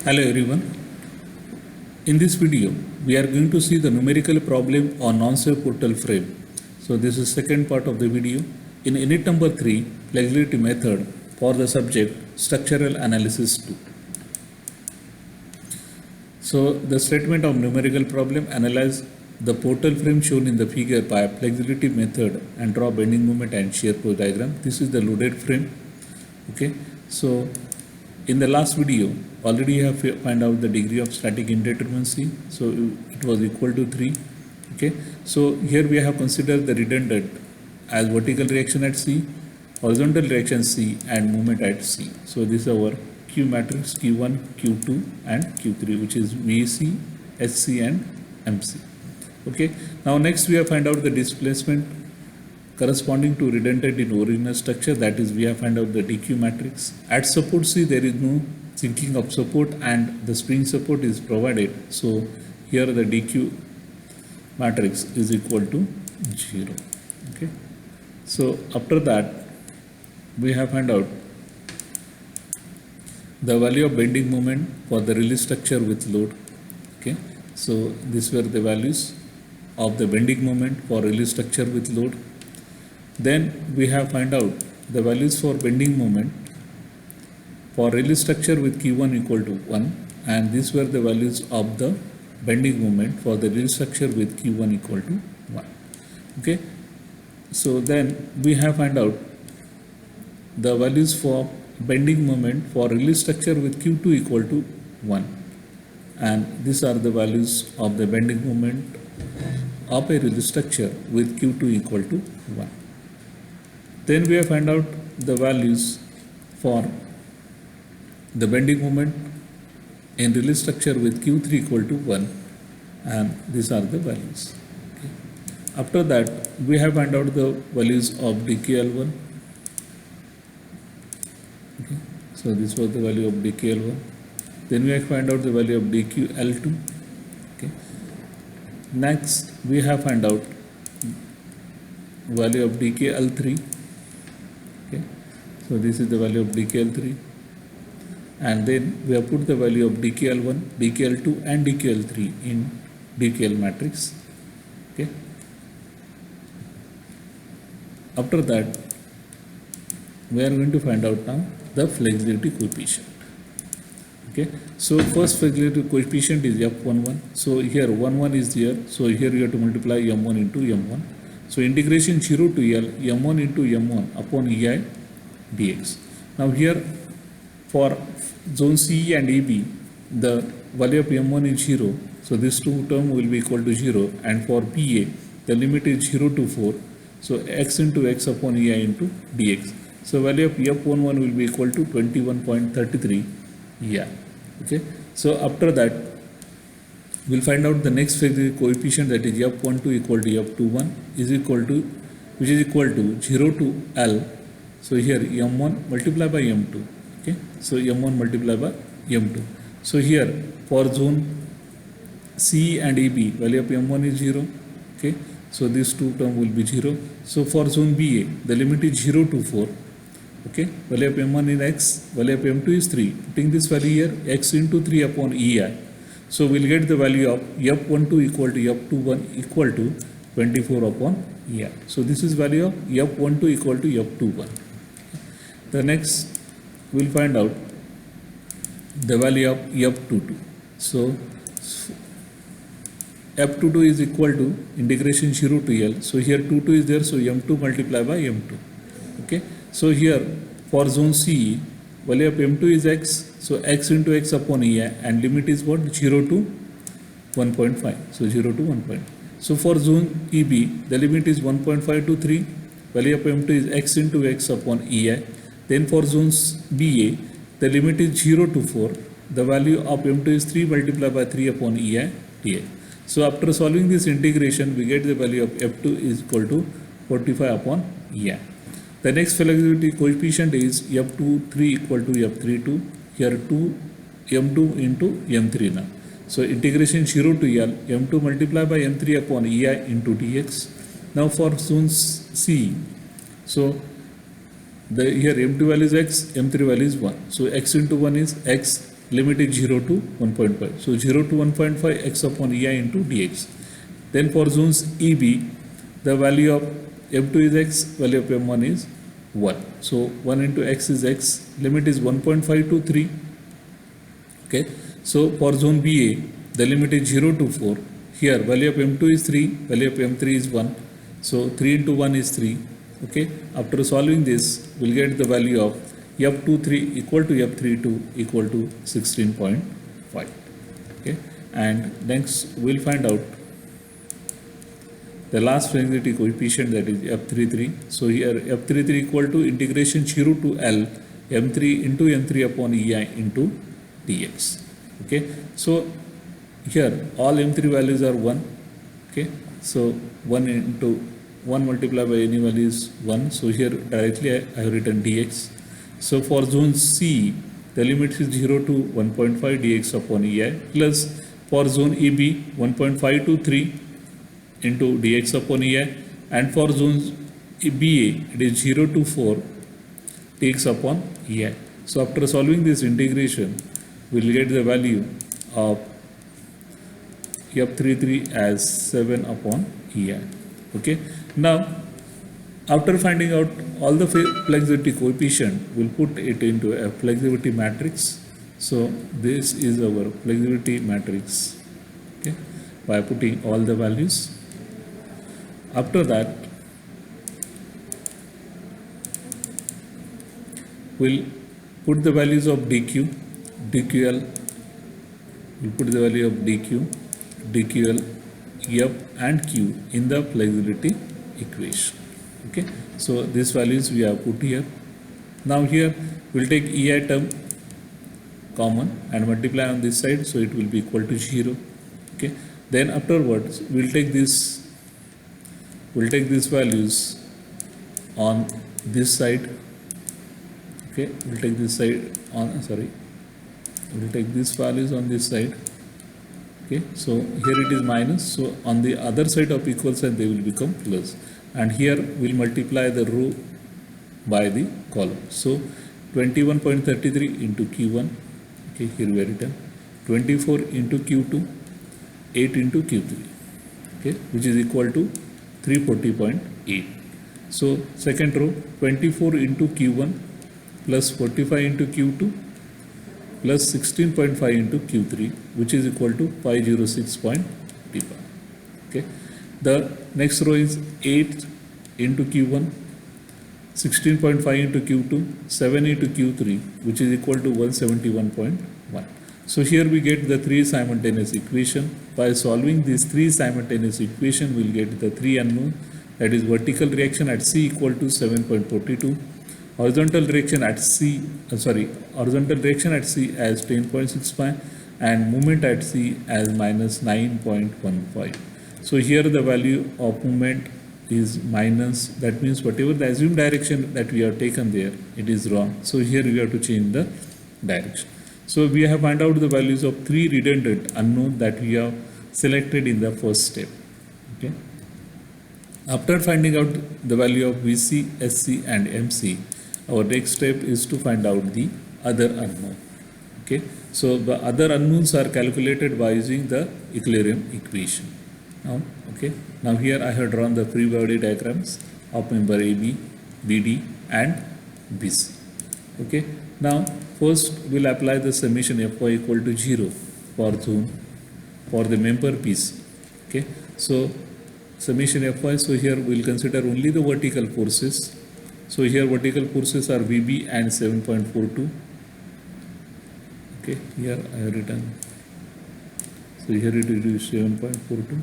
Hello everyone. In this video, we are going to see the numerical problem on non-safe portal frame. So this is second part of the video. In unit number 3, flexibility method for the subject structural analysis 2. So the statement of numerical problem: analyze the portal frame shown in the figure by flexibility method and draw bending moment and shear force diagram. This is the loaded frame. Okay. So in the last video, already you have find out the degree of static indeterminacy. So it was equal to 3. Okay. So here we have considered the redundant as vertical reaction at C, horizontal reaction C, and moment at C. So this is our Q matrix Q1, Q2, and Q3, which is VC, SC, and MC. Okay. Now next we have find out the displacement corresponding to redundant in original structure, that is we have find out the DQ matrix. At support C there is no sinking of support and the spring support is provided. So here the DQ matrix is equal to 0. Okay. So after that we have find out the value of bending moment for the release structure with load. Okay. So these were the values of the bending moment for release structure with load. Then we have find out the values for bending moment for release structure with Q1 equal to 1, and these were the values of the bending moment for the release structure with Q1 equal to 1. Okay. So then we have find out the values for bending moment for release structure with Q2 equal to 1, and these are the values of the bending moment of a release structure with Q2 equal to 1. Then we have find out the values for the bending moment in release structure with Q3 equal to 1, and these are the values. Okay. After that we have find out the values of DKL1. Okay. So this was the value of DKL1. Then we have find out the value of DQL2. Okay. Next we have find out value of DKL3. Okay. So this is the value of DKL3, and then we have put the value of DKL1, DKL2, and DKL3 in DKL matrix. Okay. After that we are going to find out now the flexibility coefficient. Okay. So first flexibility coefficient is F11. So here 11 is there. So here you have to multiply M1 into M1. So integration 0 to L M1 into M1 upon EI dx. Now here for zone CE and EB the value of M1 is 0. So this two term will be equal to 0, and for PA the limit is 0 to 4. So x into x upon EI into dx. So value of F11 will be equal to 21.33 EI. Okay. So after that we'll find out the next flexibility coefficient, that is F12 equal to F21 is equal to, which is equal to 0 to L. So here M1 multiplied by M2. Okay. So M1 multiplied by M2. So here for zone C and EB value of M1 is 0. Okay. So this two term will be 0. So for zone BA the limit is 0 to 4. Okay. Value of M1 is x, value of M2 is 3. Putting this value here, x into 3 upon EI. So we'll get the value of F12 equal to F21 equal to 24 upon EI. So this is value of F12 equal to F21. The next we'll find out the value of F22. So F22 is equal to integration 0 to L. So here 22 is there. So M2 multiplied by M2. Okay. So here for zone CE value of M2 is x. So x into x upon EI, and limit is what? 0 to 1.5. So 0 to 1.5. So for zone EB the limit is 1.5 to 3. Value of M2 is x into x upon EI. Then for zones BA the limit is 0 to 4. The value of M2 is 3 multiplied by 3 upon EI dx. So after solving this integration we get the value of F2 is equal to 45 upon EI. The next flexibility coefficient is F23 equal to F32. Here 2 M2 into M3 now. So integration 0 to L M2 multiplied by M3 upon EI into dx. Now for zone C, so here M2 value is x, M3 value is 1. So x into 1 is x, limit is 0 to 1.5. So 0 to 1.5 x upon ei into dx. Then for zones EB, the value of m2 is x, value of m1 is 1. So 1 into x is x, limit is 1.5 to 3. Okay. So for zone BA, the limit is 0 to 4. Here value of m2 is 3, value of m3 is 1. So 3 into 1 is 3. Okay. After solving this, we'll get the value of f23 equal to f32 equal to 16.5. Okay. And next we'll find out the last flexibility coefficient, that is f33. So here f33 equal to integration 0 to L m3 into n3 upon ei into dx. Okay. So here all m3 values are 1. Okay. So 1 into 1 multiplied by any value is 1. So here directly I have written dx. So for zone C, the limit is 0 to 1.5 dx upon ei, plus for zone EB 1.5 to 3 into dx upon ei, and for zone BA it is 0 to 4 dx upon ei. So after solving this integration, we will get the value of f33 as 7 upon ei. Okay. Now after finding out all the flexibility coefficient, we'll put it into a flexibility matrix. So this is our flexibility matrix. Okay. By putting all the values. After that, we'll put the values of dq, dql, we'll put the value of dq, dql, f and q in the flexibility equation. Okay. So these values we have put here. Now here we'll take ei term common and multiply on this side, so it will be equal to 0. Okay. Then afterwards we'll take these values on this side. Okay. We'll take this side on, we'll take these values on this side. Okay. So here it is minus, so on the other side of equal sign they will become plus, and here we'll multiply the row by the column. So 21.33 into q1, okay, here we are written 24 into q2, 8 into q3, okay, which is equal to 340.8. So second row 24 into q1 plus 45 into q2 plus 16.5 into q3, which is equal to 506.35. Okay. The next row is 8 into q1, 16.5 into q2, 7 into q3, which is equal to 171.1. So here we get the three simultaneous equation. By solving these three simultaneous equation, we'll get the three unknown, that is vertical reaction at C equal to 7.42, horizontal reaction at C as 10.65, and moment at C as minus 9.15. So here the value of moment is minus, that means whatever the assumed direction that we have taken there, it is wrong. So here we have to change the direction. So we have found out the values of three redundant unknown that we have selected in the first step. Okay. After finding out the value of VC, SC and MC, our next step is to find out the other unknown. Okay. So the other unknowns are calculated by using the equilibrium equation. Now here I have drawn the free body diagrams of member AB, BD and BC. Okay. Now first we'll apply the summation Fy equal to 0 for the member BC. Okay. So summation Fy, so here we'll consider only the vertical forces. So here vertical forces are VB and 7.42. Okay, here I have written, so here it is 7.42.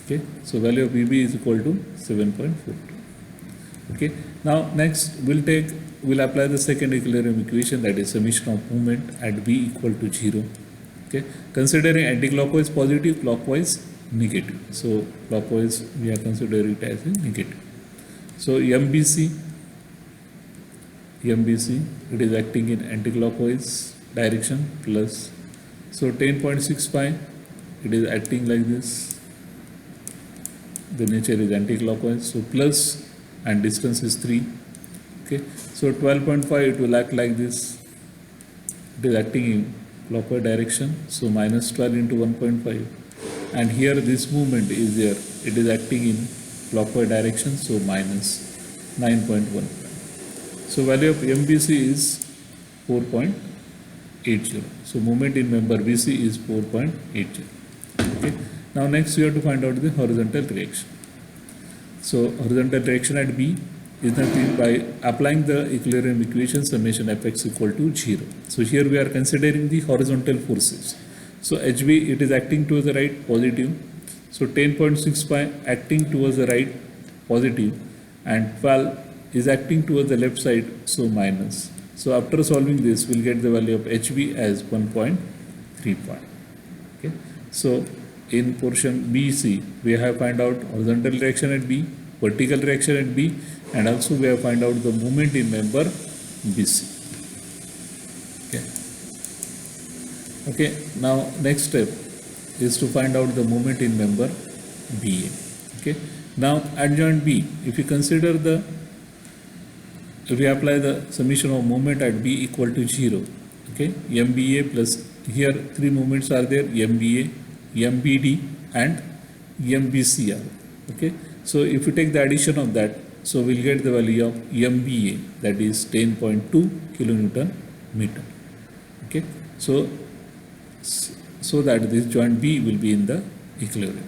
Okay, so value of VB is equal to 7.42. Okay, now next we'll apply the second equilibrium equation, that is summation of moment at B equal to 0. Okay, considering anti-clockwise positive, clockwise negative. So clockwise we are considering it as a negative. So MBC, it is acting in anti-clockwise direction, plus, so 10.65, it is acting like this, the nature is anti-clockwise, so plus, and distance is 3. Okay, so So 12.5, it will act like this. It is acting in clockwise direction, so minus 12 into 1.5. And here this movement is there, it is acting in clockwise direction, so minus 9.15. So value of MBC is 4.80. So movement in member BC is 4.80. Okay. Now next we have to find out the horizontal reaction. So horizontal reaction at B is nothing by applying the equilibrium equation summation fx equal to 0. So here we are considering the horizontal forces. So HB, it is acting towards the right, positive. So 10.65 acting towards the right, positive, and 12 is acting towards the left side, so minus. So after solving this, we'll get the value of HB as 1.35. Okay. So in portion BC, we have find out horizontal reaction at B, vertical reaction at B, and also we have find out the movement in member BC. Okay. Okay. Now next step is to find out the movement in member BA. Okay. Now at joint B, if you consider if we apply the summation of moment at B equal to 0, okay, MBA plus, here three moments are there, MBA, MBD and MBCR. Okay. So if you take the addition of that, so we'll get the value of MBA, that is 10.2 kilonewton meter. Okay. So that this joint B will be in the equilibrium.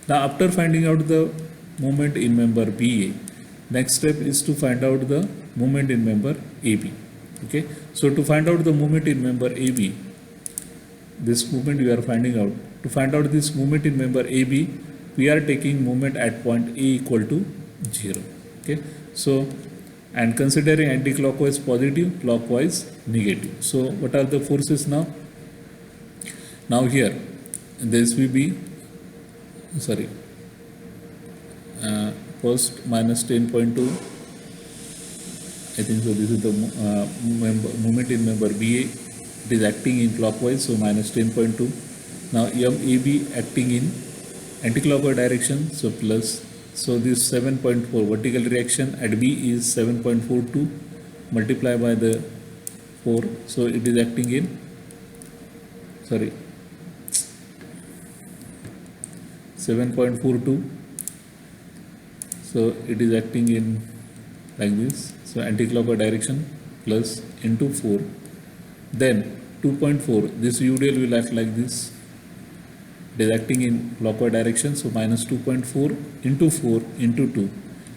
Now after finding out the moment in member BA, next step is to find out the moment in member AB. Okay. So to find out the moment in member AB, this moment we are finding out. To find out this moment in member AB, we are taking moment at point A equal to 0. Okay. So, and considering anti-clockwise positive, clockwise negative. So what are the forces now? Now here, this will be, first minus 10.2. I think so. This is the moment in member BA. It is acting in clockwise, so minus 10.2. Now MAB acting in anti-clockwise direction, so plus. So this 7.4 vertical reaction at B is 7.42 multiplied by the 4. So it is acting in 7.42. So it is acting in like this. So anti-clockwise direction plus into 4. Then 2.4. This UDL will act like this. It is acting in clockwise direction. So minus 2.4 into 4 into 2.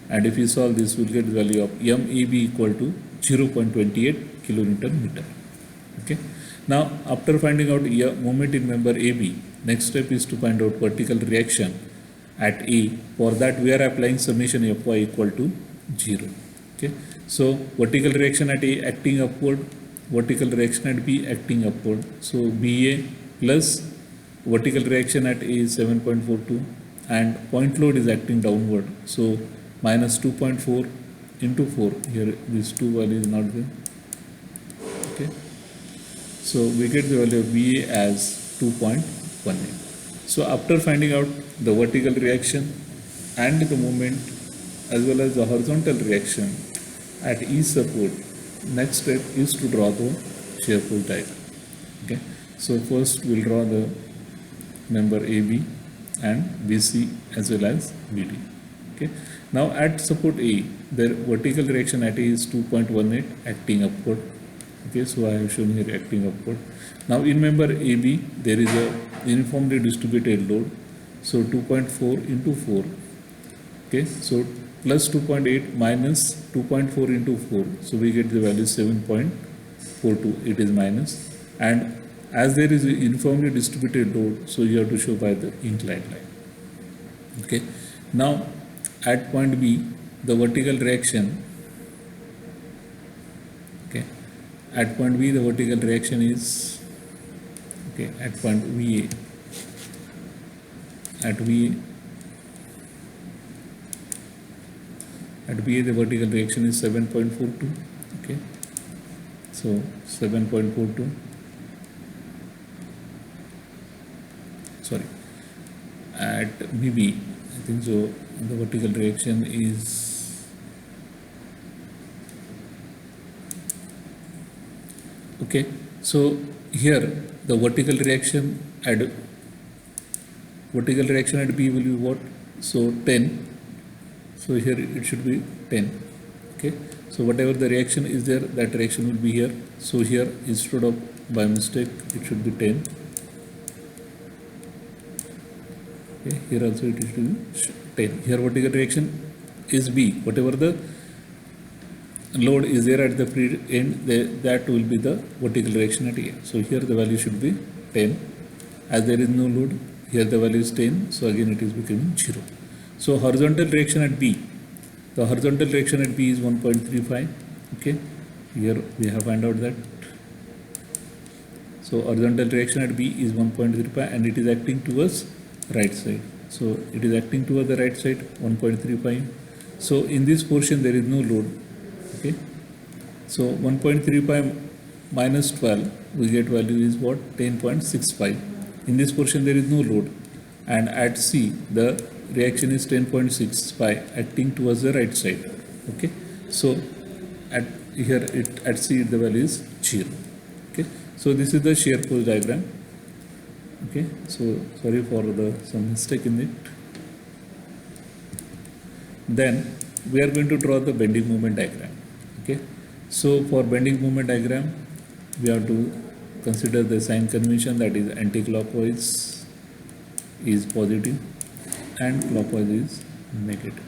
And if you solve this, we'll get the value of MAB equal to 0.28 kilonewton meter. Okay. Now after finding out moment in member AB, next step is to find out vertical reaction at A. For that we are applying summation Fy equal to 0. Okay. So vertical reaction at A acting upward, vertical reaction at B acting upward. So BA plus vertical reaction at A is 7.42 and point load is acting downward. So minus 2.4 into 4. Here this 2 value is not there. Okay. So we get the value of VA as 2.18. So after finding out the vertical reaction and the movement as well as the horizontal reaction at each support, next step is to draw the shear pull diagram. Okay. So first we'll draw the member AB and BC as well as BD. Okay. Now at support A, the vertical reaction at A is 2.18 acting upward. Okay, so I have shown here acting upward. Now in member AB, there is a uniformly distributed load. So 2.4 into 4. Okay, so plus 2.8 minus 2.4 into 4. So we get the value 7.42. It is minus. And as there is a uniformly distributed load, so you have to show by the inclined line. Okay. Now at point B, the vertical reaction. Okay. At point B, the vertical reaction is, okay, at point VA, at VA, the vertical reaction is 7.42, okay, so 7.42, sorry, at BB, I think so, the vertical reaction is Okay, so here the vertical reaction at B will be what? So 10. So here it should be 10. Okay, so whatever the reaction is there, that reaction will be here. So here instead of by mistake it should be 10. Okay, here also it should be 10. Here vertical reaction is B. Whatever the load is there at the end, that will be the vertical reaction at A. So here the value should be 10. As there is no load, here the value is 10. So again it is becoming 0. So horizontal reaction at B. The horizontal reaction at B is 1.35. Okay, here we have found out that. So horizontal reaction at B is 1.35 and it is acting towards right side. So it is acting towards the right side, 1.35. So in this portion there is no load. Okay, so 1.35 minus 12, we get value is what? 10.65. In this portion there is no load, and at C the reaction is 10.65 acting towards the right side. Okay, so at here at C the value is 0. Okay, so this is the shear force diagram. Okay, so sorry for some mistake in it. Then we are going to draw the bending moment diagram. Okay, so for bending moment diagram we have to consider the sign convention, that is anti-clockwise is positive and clockwise is negative.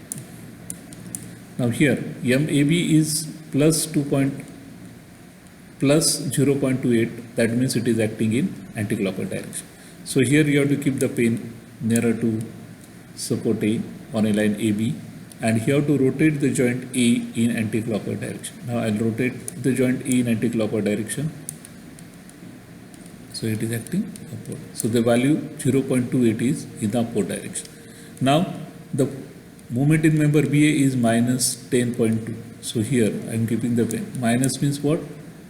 Now here MAB is plus 0.28, that means it is acting in anti-clockwise direction. So here you have to keep the pin nearer to support A on a line AB, and here to rotate the joint A in anti-clockwise direction. Now I'll rotate the joint A in anti-clockwise direction. So it is acting upward. So the value 0.28 is in the upward direction. Now the moment in member BA is minus 10.2. So here I am keeping the pin. Minus means what?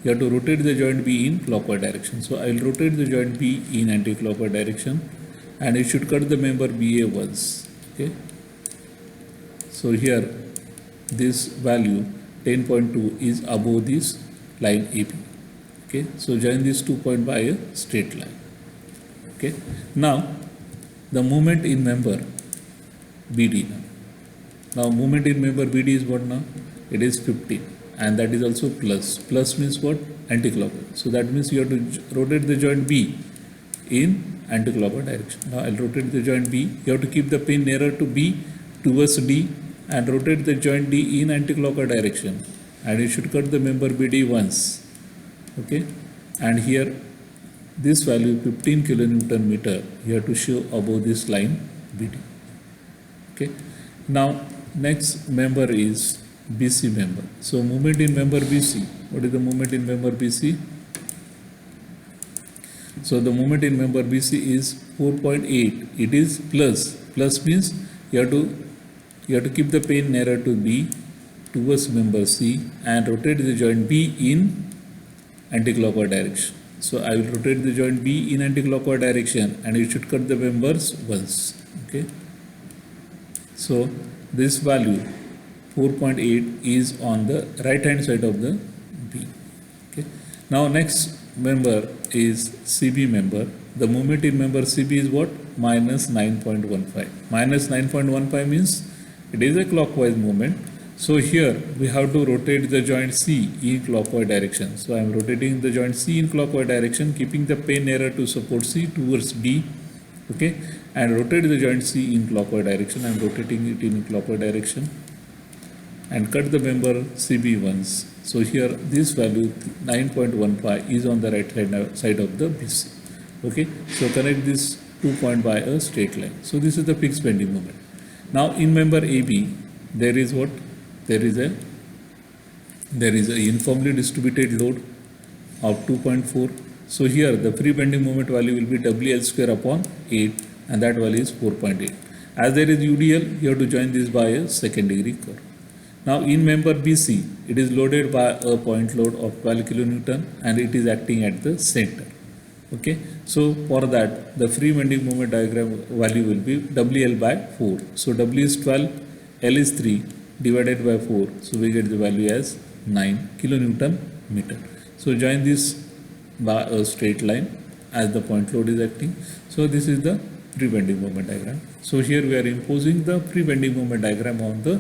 You have to rotate the joint B in clockwise direction. So I will rotate the joint B in anti-clockwise direction, and it should cut the member BA once. Okay. So here this value 10.2 is above this line AB. Okay, so join these 2 points by a straight line. Okay, now the moment in member BD. Now moment in member BD is what now? It is 15, and that is also plus. Plus means what? Anti-clockwise. So that means you have to rotate the joint B in anti-clockwise direction. Now I'll rotate the joint B. You have to keep the pin nearer to B towards D and rotate the joint D in anti-clockwise direction, and you should cut the member BD once. Okay, and here this value 15 kilonewton meter you have to show above this line BD. Okay, now next member is BC member. So moment in member BC. What is the moment in member BC? So the moment in member BC is 4.8. It is plus. Plus means you have to keep the pin nearer to B towards member C and rotate the joint B in anti-clockwise direction. So I will rotate the joint B in anti-clockwise direction, and it should cut the members once. Okay. So this value 4.8 is on the right hand side of the B. Okay. Now next member is CB member. The moment in member CB is what? Minus 9.15. Minus 9.15 means it is a clockwise movement. So here we have to rotate the joint C in clockwise direction. So I am rotating the joint C in clockwise direction, keeping the pin nearer to support C towards D. Okay, and rotate the joint C in clockwise direction. I am rotating it in clockwise direction and cut the member CB once. So here this value 9.15 is on the right side of the BC. Okay, so connect this 2 point by a straight line. So this is the fixed bending moment. Now in member AB there is what? There is a uniformly distributed load of 2.4. So here the free bending moment value will be WL square upon 8, and that value is 4.8. As there is UDL, you have to join this by a second degree curve. Now in member BC, it is loaded by a point load of 12 kilonewton and it is acting at the center. Okay, so for that the free bending moment diagram value will be WL by 4. So W is 12, L is 3 divided by 4. So we get the value as 9 kilonewton meter. So join this by a straight line as the point load is acting. So this is the pre-bending moment diagram. So here we are imposing the pre-bending moment diagram on the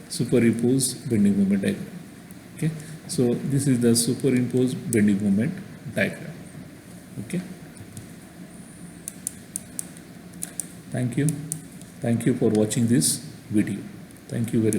superimposed bending moment diagram. Okay, so this is the superimposed bending moment diagram. Okay, thank you for watching this video. Thank you very much.